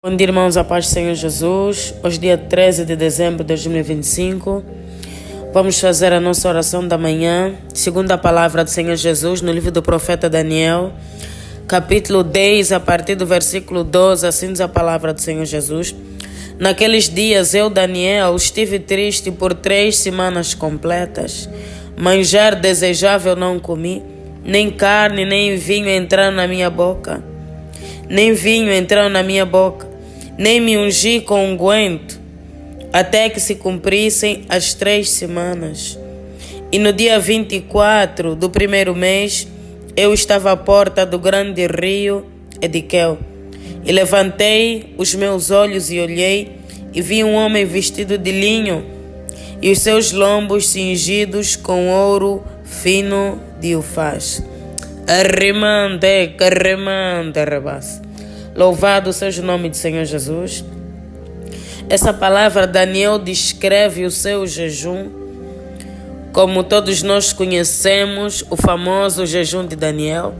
Bom dia, irmãos, a paz do Senhor Jesus. Hoje, dia 13 de dezembro de 2025, vamos fazer a nossa oração da manhã, segundo a palavra do Senhor Jesus, no livro do profeta Daniel, capítulo 10, a partir do versículo 12, assim diz a palavra do Senhor Jesus. Naqueles dias, eu, Daniel, estive triste por 3 semanas completas. Manjar desejável não comi, nem carne, nem vinho entraram na minha boca. Nem vinho entrou na minha boca, nem me ungi com unguento, até que se cumprissem as 3 semanas. E no dia 24 do primeiro mês, eu estava à porta do grande rio Ediquel. E levantei os meus olhos e olhei, e vi um homem vestido de linho, e os seus lombos cingidos com ouro fino de Ufaz. Louvado seja o nome do Senhor Jesus. Essa palavra, Daniel descreve o seu jejum, como todos nós conhecemos, o famoso jejum de Daniel.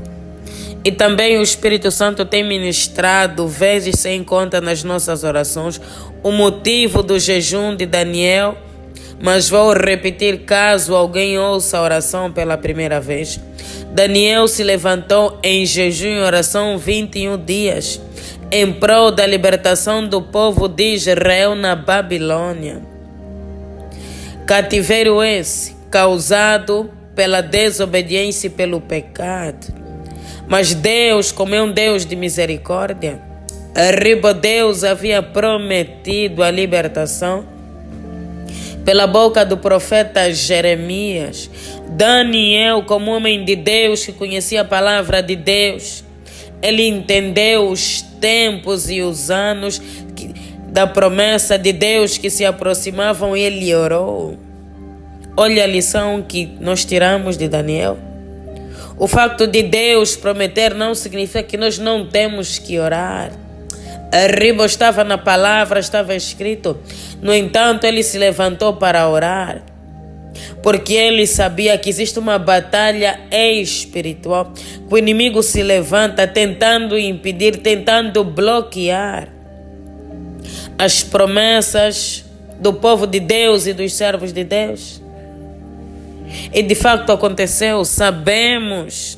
E também o Espírito Santo tem ministrado vezes sem conta nas nossas orações o motivo do jejum de Daniel, mas vou repetir caso alguém ouça a oração pela primeira vez. Daniel se levantou em jejum e oração 21 dias, em prol da libertação do povo de Israel na Babilônia. Cativeiro esse, causado pela desobediência e pelo pecado. Mas Deus, como é um Deus de misericórdia, Deus havia prometido a libertação pela boca do profeta Jeremias. Daniel, como homem de Deus que conhecia a palavra de Deus, ele entendeu os tempos e os anos da promessa de Deus que se aproximavam e ele orou. Olha a lição que nós tiramos de Daniel. O facto de Deus prometer não significa que nós não temos que orar. Arriba estava na palavra, estava escrito. No entanto, ele se levantou para orar, porque ele sabia que existe uma batalha espiritual, que o inimigo se levanta tentando impedir, tentando bloquear as promessas do povo de Deus e dos servos de Deus. E de fato aconteceu. Sabemos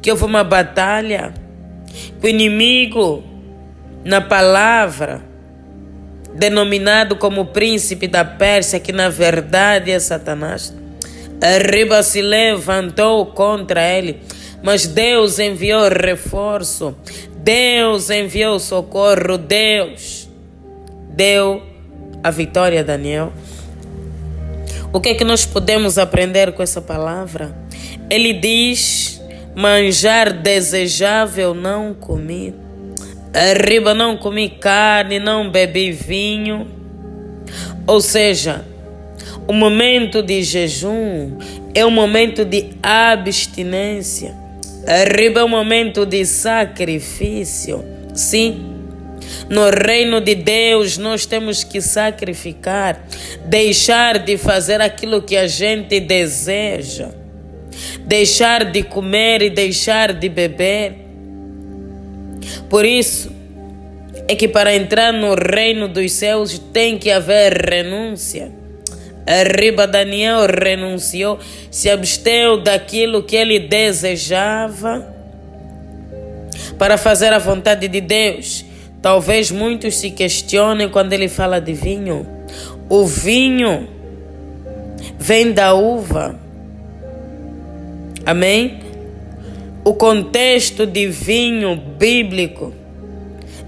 que houve uma batalha, que o inimigo, na palavra, denominado como príncipe da Pérsia, que na verdade é Satanás, se levantou contra ele, mas Deus enviou reforço, Deus enviou socorro, Deus deu a vitória a Daniel. O que é que nós podemos aprender com essa palavra? Ele diz: manjar desejável não comi. Não comi carne, não bebi vinho. Ou seja, o momento de jejum é um momento de abstinência. É um momento de sacrifício. Sim, no reino de Deus nós temos que sacrificar, deixar de fazer aquilo que a gente deseja, deixar de comer e deixar de beber. Por isso é que para entrar no reino dos céus tem que haver renúncia. Daniel renunciou, se absteu daquilo que ele desejava para fazer a vontade de Deus. Talvez muitos se questionem quando ele fala de vinho. O vinho vem da uva. Amém? O contexto de vinho bíblico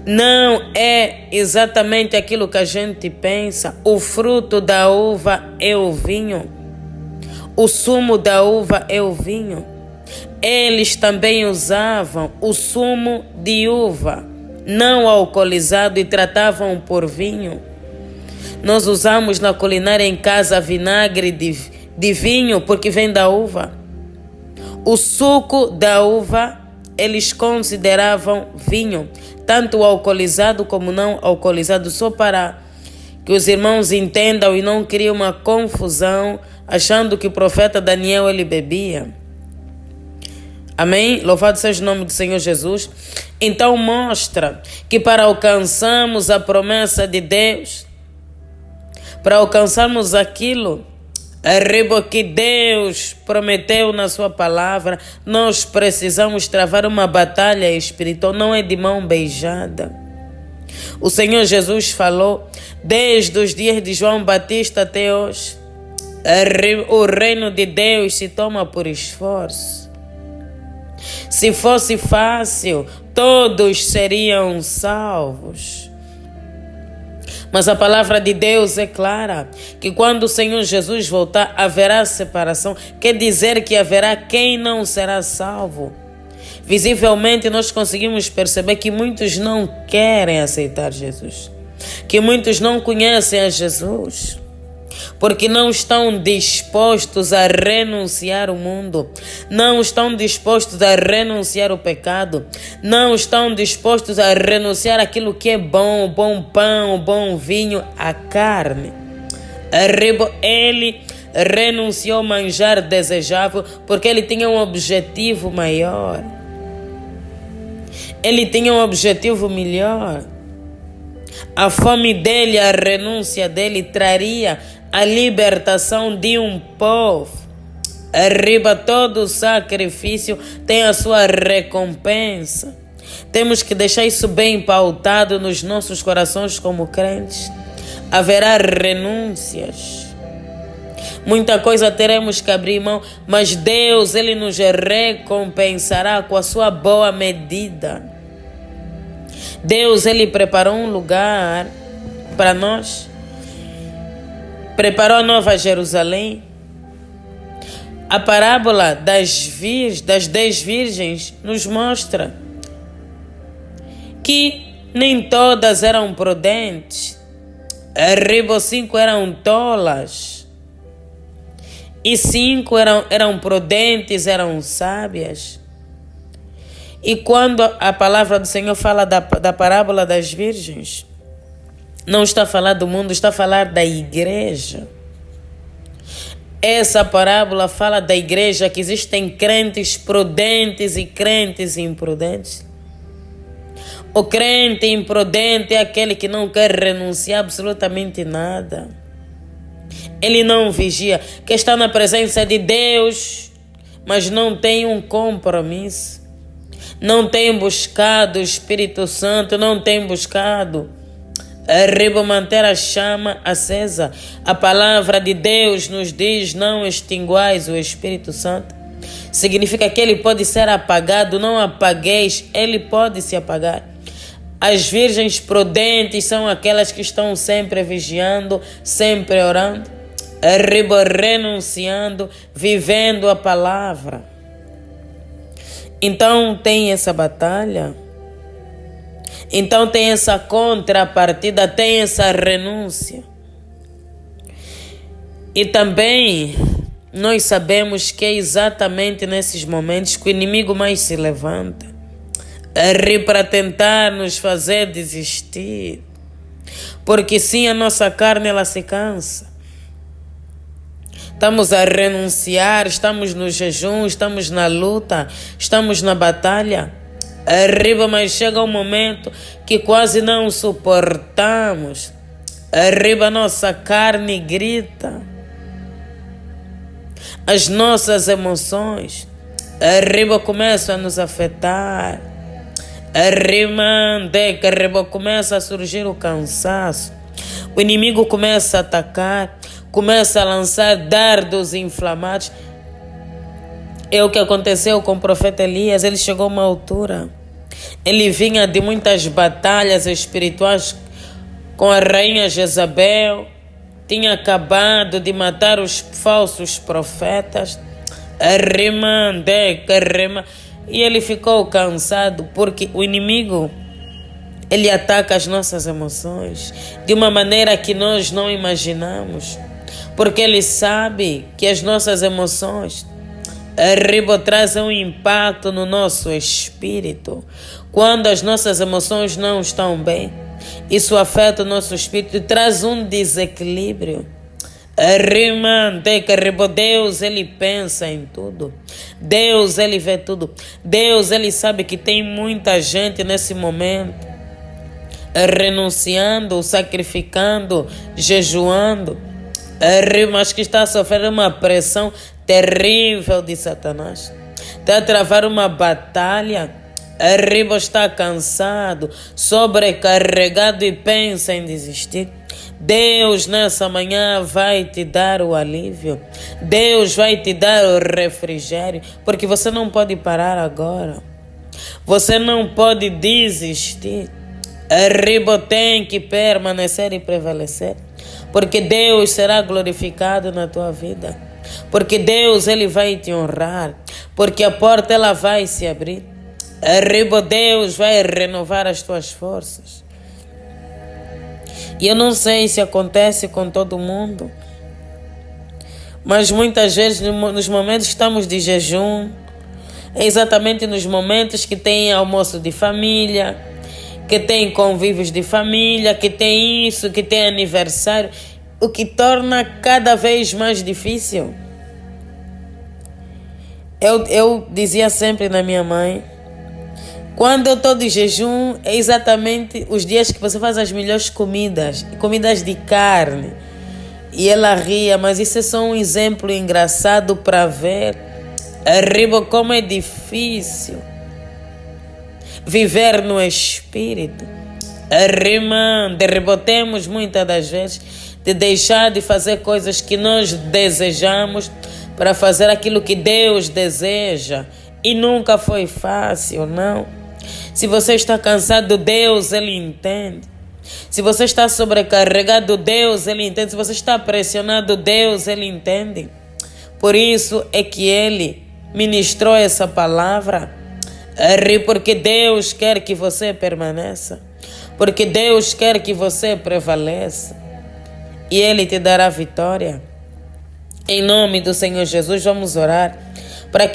não é exatamente aquilo que a gente pensa. O fruto da uva é o vinho. O sumo da uva é o vinho. Eles também usavam o sumo de uva não alcoolizado e tratavam por vinho. Nós usamos na culinária em casa vinagre de vinho porque vem da uva. O suco da uva eles consideravam vinho, tanto alcoolizado como não alcoolizado, só para que os irmãos entendam e não criem uma confusão, achando que o profeta Daniel ele bebia. Amém? Louvado seja o nome do Senhor Jesus. Então mostra que para alcançarmos a promessa de Deus, para alcançarmos aquilo que Deus prometeu na sua palavra, nós precisamos travar uma batalha espiritual, não é de mão beijada. O Senhor Jesus falou, desde os dias de João Batista até hoje, o reino de Deus se toma por esforço. Se fosse fácil, todos seriam salvos. Mas a palavra de Deus é clara, que quando o Senhor Jesus voltar, haverá separação. Quer dizer que haverá quem não será salvo. Visivelmente nós conseguimos perceber que muitos não querem aceitar Jesus, que muitos não conhecem a Jesus, porque não estão dispostos a renunciar o mundo, não estão dispostos a renunciar o pecado, não estão dispostos a renunciar aquilo que é bom, o bom pão, o bom vinho, a carne. Ele renunciou ao manjar desejável porque ele tinha um objetivo maior. Ele tinha um objetivo melhor. A fome dele, a renúncia dele traria a libertação de um povo. Todo sacrifício tem a sua recompensa. Temos que deixar isso bem pautado nos nossos corações como crentes. Haverá renúncias. Muita coisa teremos que abrir mão, mas Deus, Ele nos recompensará com a sua boa medida. Deus, Ele preparou um lugar para nós. Preparou a Nova Jerusalém. A parábola das 10 virgens nos mostra que nem todas eram prudentes. 5 eram tolas. E 5 eram prudentes, eram sábias. E quando a palavra do Senhor fala da parábola das virgens, não está a falar do mundo, está a falar da igreja. Essa parábola fala da igreja, que existem crentes prudentes e crentes imprudentes. O crente imprudente é aquele que não quer renunciar a absolutamente nada. Ele não vigia, que está na presença de Deus, mas não tem um compromisso. Não tem buscado o Espírito Santo, não tem buscado manter a chama acesa. A palavra de Deus nos diz, não extinguais o Espírito Santo. Significa que ele pode ser apagado, não apagueis, ele pode se apagar. As virgens prudentes são aquelas que estão sempre vigiando, sempre orando, renunciando, vivendo a palavra. Então tem essa batalha, então tem essa contrapartida, tem essa renúncia. E também nós sabemos que é exatamente nesses momentos que o inimigo mais se levanta para tentar nos fazer desistir. Porque sim, a nossa carne ela se cansa. Estamos a renunciar, estamos no jejum, estamos na luta, estamos na batalha. Mas chega um momento que quase não suportamos. A nossa carne grita. As nossas emoções começam a nos afetar. Começa a surgir o cansaço. O inimigo começa a atacar, começa a lançar dardos inflamados. É o que aconteceu com o profeta Elias. Ele chegou a uma altura. Ele vinha de muitas batalhas espirituais com a rainha Jezabel. Tinha acabado de matar os falsos profetas. E ele ficou cansado porque o inimigo, ele ataca as nossas emoções de uma maneira que nós não imaginamos. Porque ele sabe que as nossas emoções trazem um impacto no nosso espírito. Quando as nossas emoções não estão bem, isso afeta o nosso espírito e traz um desequilíbrio. Rimante que ribo, Deus, Ele pensa em tudo. Deus, Ele vê tudo. Deus, Ele sabe que tem muita gente nesse momento renunciando, sacrificando, jejuando, mas que está a sofrer uma pressão terrível de Satanás. Está a travar uma batalha. Está cansado, sobrecarregado e pensa em desistir. Deus nessa manhã vai te dar o alívio. Deus vai te dar o refrigério, porque você não pode parar agora. Você não pode desistir. Tem que permanecer e prevalecer, porque Deus será glorificado na tua vida, porque Deus, Ele vai te honrar, porque a porta ela vai se abrir. Deus vai renovar as tuas forças. E eu não sei se acontece com todo mundo, mas muitas vezes nos momentos que estamos de jejum, é exatamente nos momentos que tem almoço de família, que tem convívios de família, que tem isso, que tem aniversário, o que torna cada vez mais difícil. Eu dizia sempre na minha mãe, quando eu estou de jejum, é exatamente os dias que você faz as melhores comidas de carne. E ela ria, mas isso é só um exemplo engraçado para ver como é difícil viver no espírito. Derribotemos muitas das vezes de deixar de fazer coisas que nós desejamos para fazer aquilo que Deus deseja. E nunca foi fácil, não. Se você está cansado, Deus, Ele entende. Se você está sobrecarregado, Deus, Ele entende. Se você está pressionado, Deus, Ele entende. Por isso é que Ele ministrou essa palavra. Porque Deus quer que você permaneça. Porque Deus quer que você prevaleça. E Ele te dará vitória. Em nome do Senhor Jesus, vamos orar. Para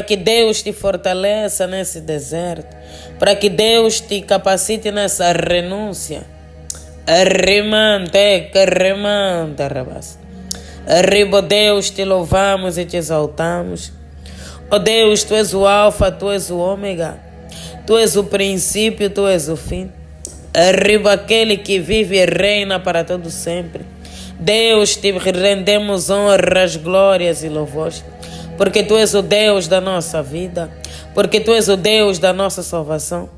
que Deus te fortaleça nesse deserto. Para que Deus te capacite nessa renúncia. Deus, te louvamos e te exaltamos. Oh Deus, Tu és o alfa, Tu és o ômega. Tu és o princípio, Tu és o fim. Aquele que vive e reina para todo sempre. Deus, te rendemos honras, glórias e louvores, porque Tu és o Deus da nossa vida, porque Tu és o Deus da nossa salvação.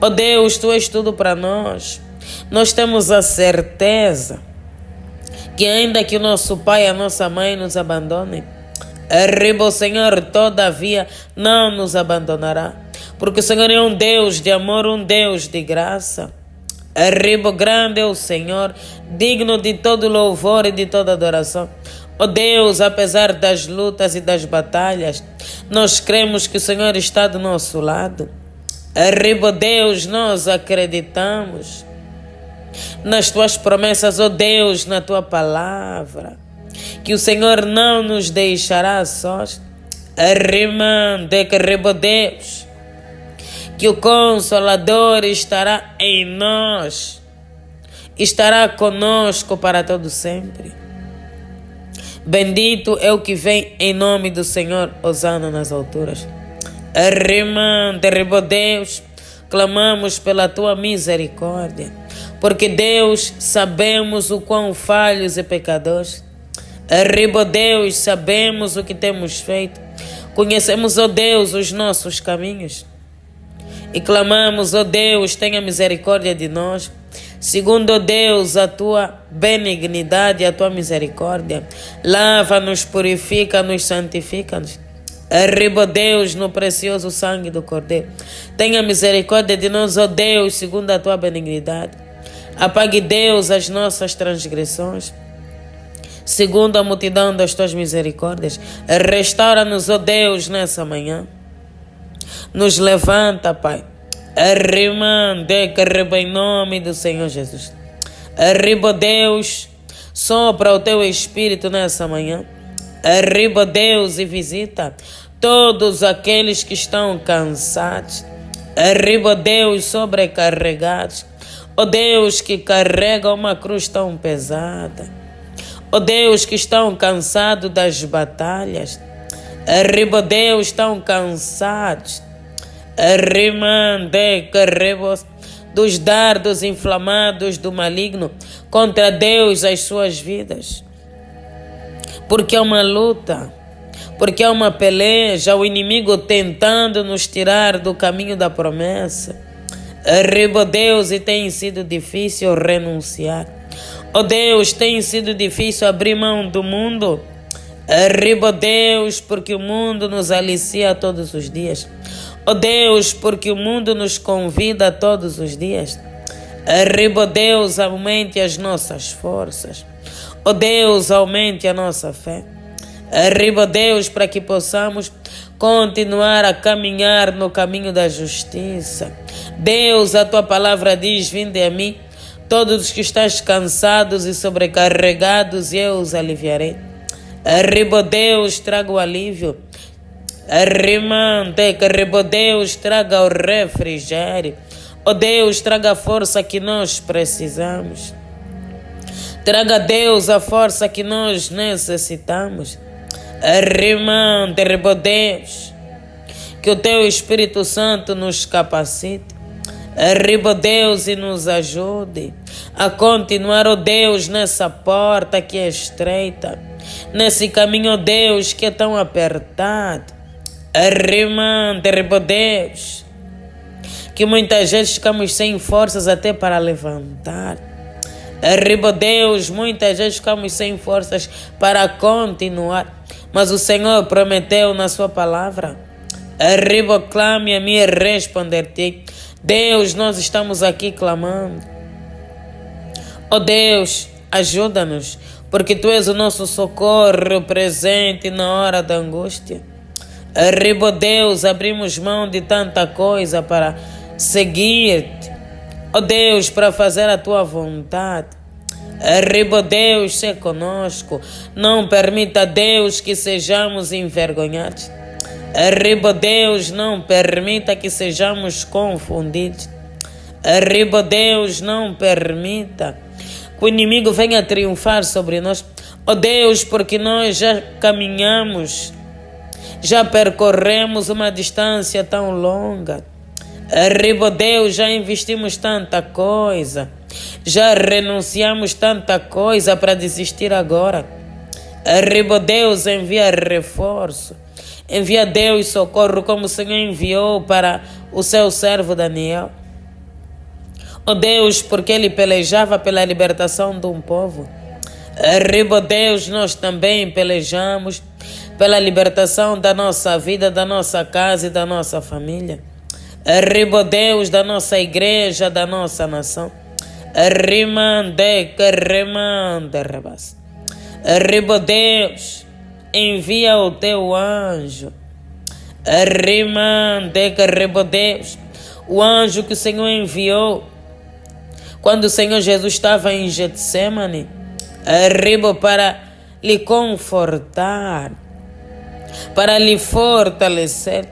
Oh Deus, Tu és tudo para nós. Nós temos a certeza que ainda que o nosso pai e a nossa mãe nos abandonem, o Senhor todavia não nos abandonará, porque o Senhor é um Deus de amor, um Deus de graça. Grande é o Senhor, digno de todo louvor e de toda adoração. Oh Deus, apesar das lutas e das batalhas, nós cremos que o Senhor está do nosso lado. Deus, nós acreditamos nas Tuas promessas, oh Deus, na Tua palavra, que o Senhor não nos deixará sós. Deus, que o Consolador estará em nós, estará conosco para todo sempre. Bendito é o que vem em nome do Senhor, hosana nas alturas. Deus, clamamos pela Tua misericórdia, porque Deus, sabemos o quão falhos e pecadores. Deus, sabemos o que temos feito, conhecemos, ó Deus, os nossos caminhos. E clamamos, ó Deus, tenha misericórdia de nós, segundo, ó Deus, a Tua benignidade e a Tua misericórdia. Lava-nos, purifica-nos, santifica-nos. Deus, no precioso sangue do Cordeiro. Tenha misericórdia de nós, ó Deus, segundo a Tua benignidade. Apague, Deus, as nossas transgressões, segundo a multidão das Tuas misericórdias. Restaura-nos, ó Deus, nessa manhã. Nos levanta, Pai. Em nome do Senhor Jesus. Deus, sopra o Teu Espírito nessa manhã. Deus, e visita todos aqueles que estão cansados. Deus, sobrecarregados. Oh Deus, que carrega uma cruz tão pesada. Ó Deus, que estão cansados das batalhas. Arriba, Deus, estão cansados. Dos dardos inflamados do maligno contra Deus as suas vidas. Porque é uma luta, porque é uma peleja, o inimigo tentando nos tirar do caminho da promessa. Arriba, Deus, e tem sido difícil renunciar. Ó Deus, tem sido difícil abrir mão do mundo. Arriba, Deus, porque o mundo nos alicia todos os dias. Ó Deus, porque o mundo nos convida todos os dias. Arriba, Deus, aumente as nossas forças. Ó Deus, aumente a nossa fé. Arriba, Deus, para que possamos continuar a caminhar no caminho da justiça. Deus, a tua palavra diz: vinde a mim, todos os que estáis cansados e sobrecarregados, e eu os aliviarei. Arriba, Deus, traga o alívio. Arriba, Deus, traga o refrigério. Ó Deus, traga a força que nós precisamos. Traga, Deus, a força que nós necessitamos. Arriba, Deus, que o teu Espírito Santo nos capacite. Arriba, Deus, e nos ajude a continuar, ó Deus, nessa porta que é estreita, nesse caminho, ó Deus, que é tão apertado. Arriba, Deus, que muitas vezes ficamos sem forças até para levantar. Arriba, Deus, muitas vezes ficamos sem forças para continuar, mas o Senhor prometeu na sua palavra: arriba, clame a mim e responder-te. Deus, nós estamos aqui clamando. Ó Deus, ajuda-nos, porque Tu és o nosso socorro presente na hora da angústia. Arriba, Deus, abrimos mão de tanta coisa para seguir-te. Ó Deus, para fazer a Tua vontade. Arriba, Deus, se conosco. Não permita, Deus, que sejamos envergonhados. Arriba, Deus, não permita que sejamos confundidos. Arriba, Deus, não permita que o inimigo venha triunfar sobre nós. Ó Deus, porque nós já caminhamos, já percorremos uma distância tão longa. Arriba, Deus, já investimos tanta coisa, já renunciamos tanta coisa para desistir agora. Arriba, Deus, envia reforço. Envia, Deus, socorro, como o Senhor enviou para o seu servo Daniel. Ó Deus, porque ele pelejava pela libertação de um povo. Arriba, Deus, nós também pelejamos pela libertação da nossa vida, da nossa casa e da nossa família. Arriba, Deus, da nossa igreja, da nossa nação. Arriba, Deus, envia o teu anjo. Arriba, Deus, o anjo que o Senhor enviou quando o Senhor Jesus estava em Getsemane. Arriba, para lhe confortar, para lhe fortalecer.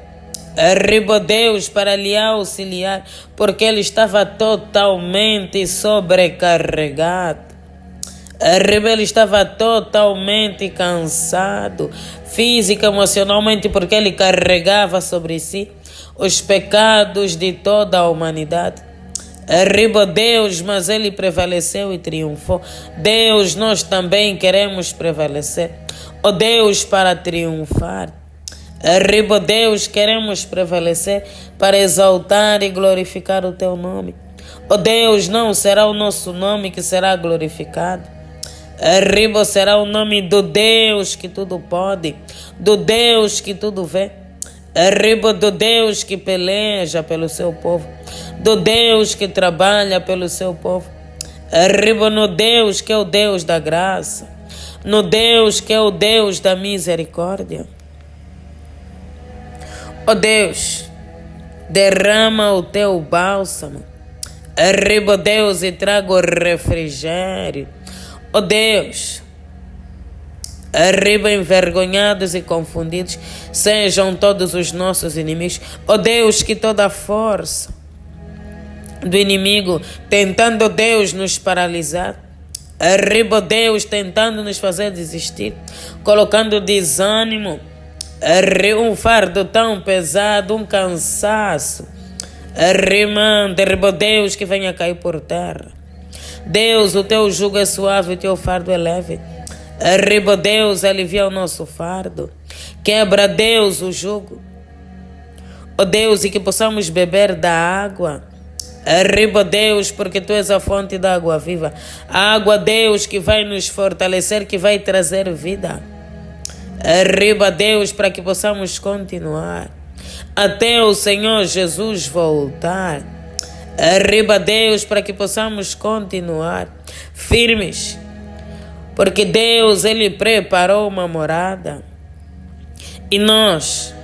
Arriba, Deus, para lhe auxiliar, porque ele estava totalmente sobrecarregado. Arriba, ele estava totalmente cansado, física, emocionalmente, porque ele carregava sobre si os pecados de toda a humanidade. Arriba, Deus, mas ele prevaleceu e triunfou. Deus, nós também queremos prevalecer. Ó Deus, para triunfar. Arriba, Deus, queremos prevalecer para exaltar e glorificar o teu nome. Ó Deus, não será o nosso nome que será glorificado. Arriba, será o nome do Deus que tudo pode, do Deus que tudo vê. Arriba, do Deus que peleja pelo seu povo, do Deus que trabalha pelo seu povo. Arriba, no Deus que é o Deus da graça, no Deus que é o Deus da misericórdia. Ó Deus, derrama o teu bálsamo. Arriba, Deus, e traga o refrigério. Ó Deus, arriba, envergonhados e confundidos sejam todos os nossos inimigos. Ó Deus, que toda a força do inimigo tentando, Deus, nos paralisar. Arriba, Deus, tentando nos fazer desistir, colocando desânimo, um fardo tão pesado, um cansaço. Arriba, Deus, que venha cair por terra. Deus, o teu jugo é suave, o teu fardo é leve. Arriba, Deus, alivia o nosso fardo. Quebra, Deus, o jugo. Ó Deus, e que possamos beber da água. Arriba, Deus, porque Tu és a fonte da água viva. A água, Deus, que vai nos fortalecer, que vai trazer vida. Arriba, Deus, para que possamos continuar até o Senhor Jesus voltar. Arriba, Deus, para que possamos continuar firmes. Porque Deus, Ele preparou uma morada. E nós,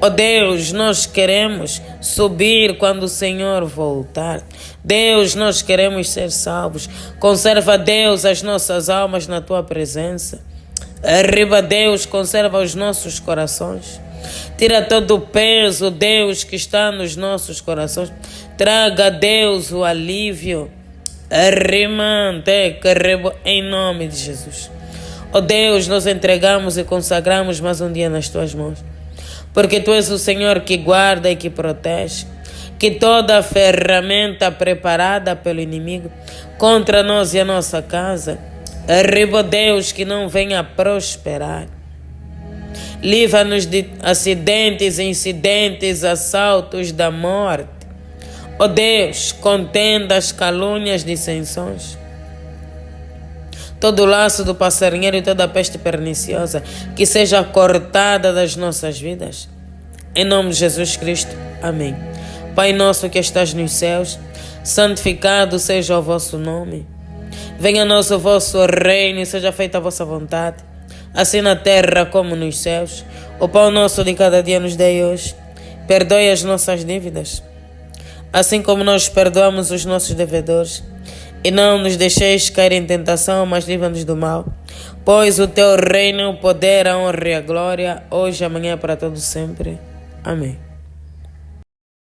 ó Deus, nós queremos subir quando o Senhor voltar. Deus, nós queremos ser salvos. Conserva, Deus, as nossas almas na Tua presença. Arriba, Deus, conserva os nossos corações. Tira todo o peso, Deus, que está nos nossos corações. Traga, Deus, o alívio. Em nome de Jesus. Ó Deus, nós entregamos e consagramos mais um dia nas Tuas mãos. Porque Tu és o Senhor que guarda e que protege. Que toda ferramenta preparada pelo inimigo contra nós e a nossa casa, arriba, Deus, que não venha prosperar. Livra-nos de acidentes, incidentes, assaltos da morte. Ó Deus, contendas, calúnias, dissensões. Todo o laço do passarinheiro e toda a peste perniciosa que seja cortada das nossas vidas. Em nome de Jesus Cristo. Amém. Pai nosso que estás nos céus, santificado seja o vosso nome. Venha a nós o vosso reino e seja feita a vossa vontade, assim na terra como nos céus. O pão nosso de cada dia nos dai hoje. Perdoe as nossas dívidas, assim como nós perdoamos os nossos devedores. E não nos deixeis cair em tentação, mas livra-nos do mal. Pois o teu reino, o poder, a honra e a glória, hoje e amanhã para todo sempre. Amém.